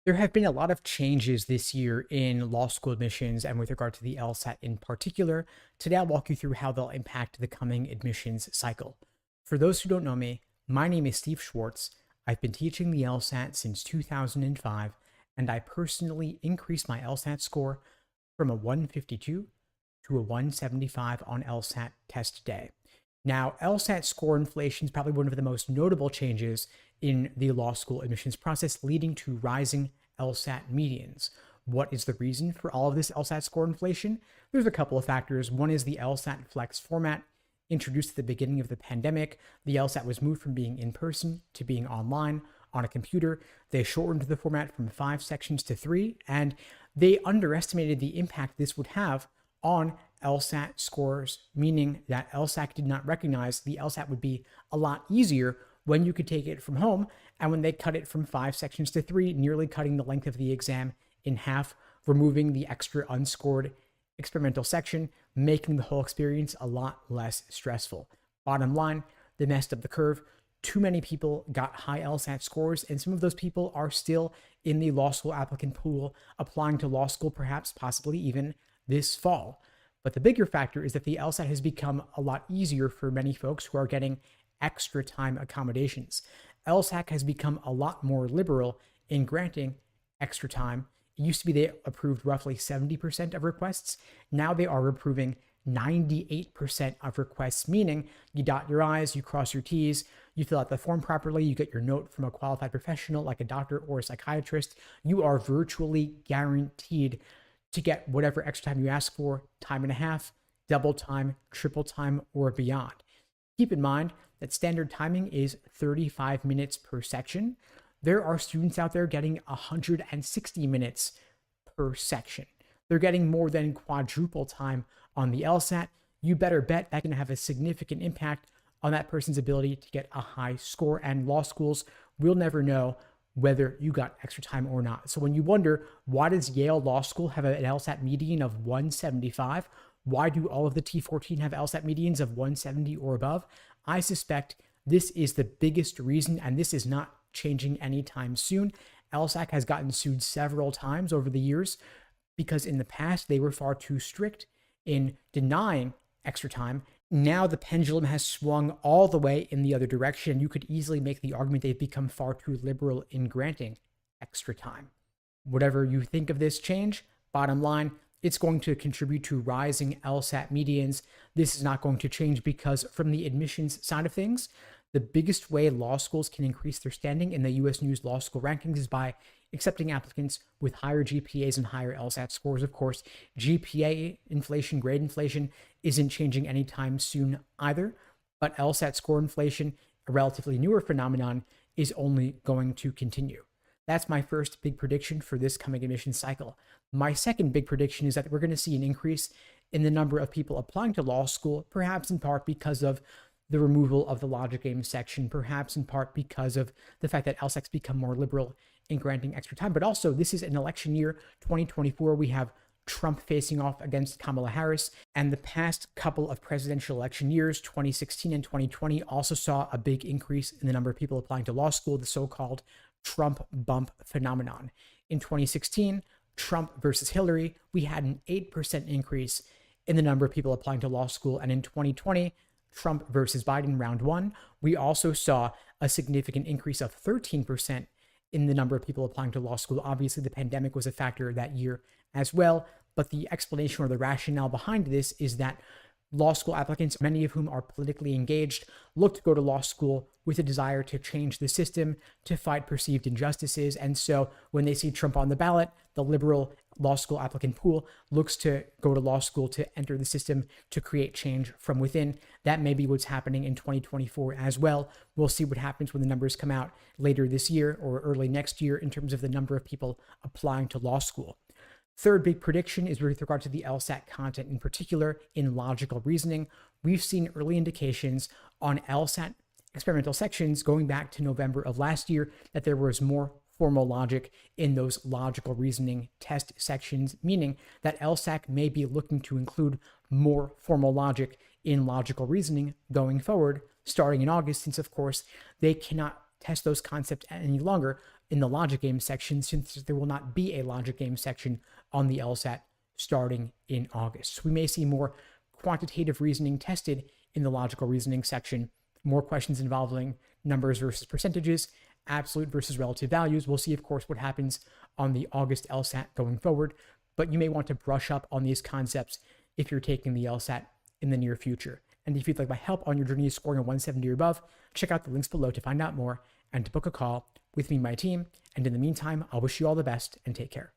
There have been a lot of changes this year in law school admissions and with regard to the LSAT in particular. Today, I'll walk you through how they'll impact the coming admissions cycle. For those who don't know me, my name is Steve Schwartz. I've been teaching the LSAT since 2005, and I personally increased my LSAT score from a 152 to a 175 on LSAT test day. Now, LSAT score inflation is probably one of the most notable changes in the law school admissions process, leading to rising LSAT medians. What is the reason for all of this LSAT score inflation? There's a couple of factors. One is the LSAT Flex format. Introduced at the beginning of the pandemic, the LSAT was moved from being in person to being online on a computer. They shortened the format from 5 sections to 3, and they underestimated the impact this would have on LSAT scores, meaning that LSAC did not recognize the LSAT would be a lot easier when you could take it from home, and when they cut it from 5 sections to 3, nearly cutting the length of the exam in half, removing the extra unscored experimental section, making the whole experience a lot less stressful. Bottom line, they messed up the curve. Too many people got high LSAT scores, and some of those people are still in the law school applicant pool, applying to law school, perhaps possibly even this fall. But the bigger factor is that the LSAT has become a lot easier for many folks who are getting extra time accommodations. LSAC has become a lot more liberal in granting extra time. It used to be they approved roughly 70% of requests. Now they are approving 98% of requests, meaning you dot your I's, you cross your T's, you fill out the form properly, you get your note from a qualified professional like a doctor or a psychiatrist. You are virtually guaranteed to get whatever extra time you ask for, time and a half, double time, triple time, or beyond. Keep in mind that standard timing is 35 minutes per section. There are students out there getting 160 minutes per section. They're getting more than quadruple time on the LSAT. You better bet that can have a significant impact on that person's ability to get a high score, and law schools will never know whether you got extra time or not. So when you wonder, why does Yale Law School have an LSAT median of 175? Why do all of the T14 have LSAT medians of 170 or above? I suspect this is the biggest reason, and this is not changing anytime soon. LSAC has gotten sued several times over the years because in the past they were far too strict in denying extra time. Now the pendulum has swung all the way in the other direction. You could easily make the argument they've become far too liberal in granting extra time. Whatever you think of this change, bottom line, it's going to contribute to rising LSAT medians. This is not going to change because from the admissions side of things, the biggest way law schools can increase their standing in the U.S. News Law School rankings is by accepting applicants with higher GPAs and higher LSAT scores. Of course, GPA inflation, grade inflation isn't changing anytime soon either, but LSAT score inflation, a relatively newer phenomenon, is only going to continue. That's my first big prediction for this coming admissions cycle. My second big prediction is that we're going to see an increase in the number of people applying to law school, perhaps in part because of the removal of the logic game section, perhaps in part because of the fact that LSAC's become more liberal in granting extra time. But also, this is an election year, 2024. We have Trump facing off against Kamala Harris, and the past couple of presidential election years, 2016 and 2020, also saw a big increase in the number of people applying to law school, the so-called Trump bump phenomenon. In 2016, Trump versus Hillary, we had an 8% increase in the number of people applying to law school. And in 2020, Trump versus Biden round 1, we also saw a significant increase of 13% in the number of people applying to law school. Obviously, the pandemic was a factor that year as well, but the explanation or the rationale behind this is that law school applicants, many of whom are politically engaged, look to go to law school with a desire to change the system, to fight perceived injustices. And so when they see Trump on the ballot, the liberal law school applicant pool looks to go to law school to enter the system to create change from within. That may be what's happening in 2024 as well. We'll see what happens when the numbers come out later this year or early next year in terms of the number of people applying to law school. Third big prediction is with regard to the LSAT content, in particular in logical reasoning. We've seen early indications on LSAT experimental sections going back to November of last year that there was more formal logic in those logical reasoning test sections, meaning that LSAC may be looking to include more formal logic in logical reasoning going forward, starting in August, since of course they cannot test those concepts any longer in the logic game section, since there will not be a logic game section on the LSAT starting in August. So we may see more quantitative reasoning tested in the logical reasoning section, more questions involving numbers versus percentages, absolute versus relative values. We'll see, of course, what happens on the August LSAT going forward, but you may want to brush up on these concepts if you're taking the LSAT in the near future. And if you'd like my help on your journey to scoring a 170 or above, check out the links below to find out more and to book a call with me and my team. And in the meantime, I'll wish you all the best and take care.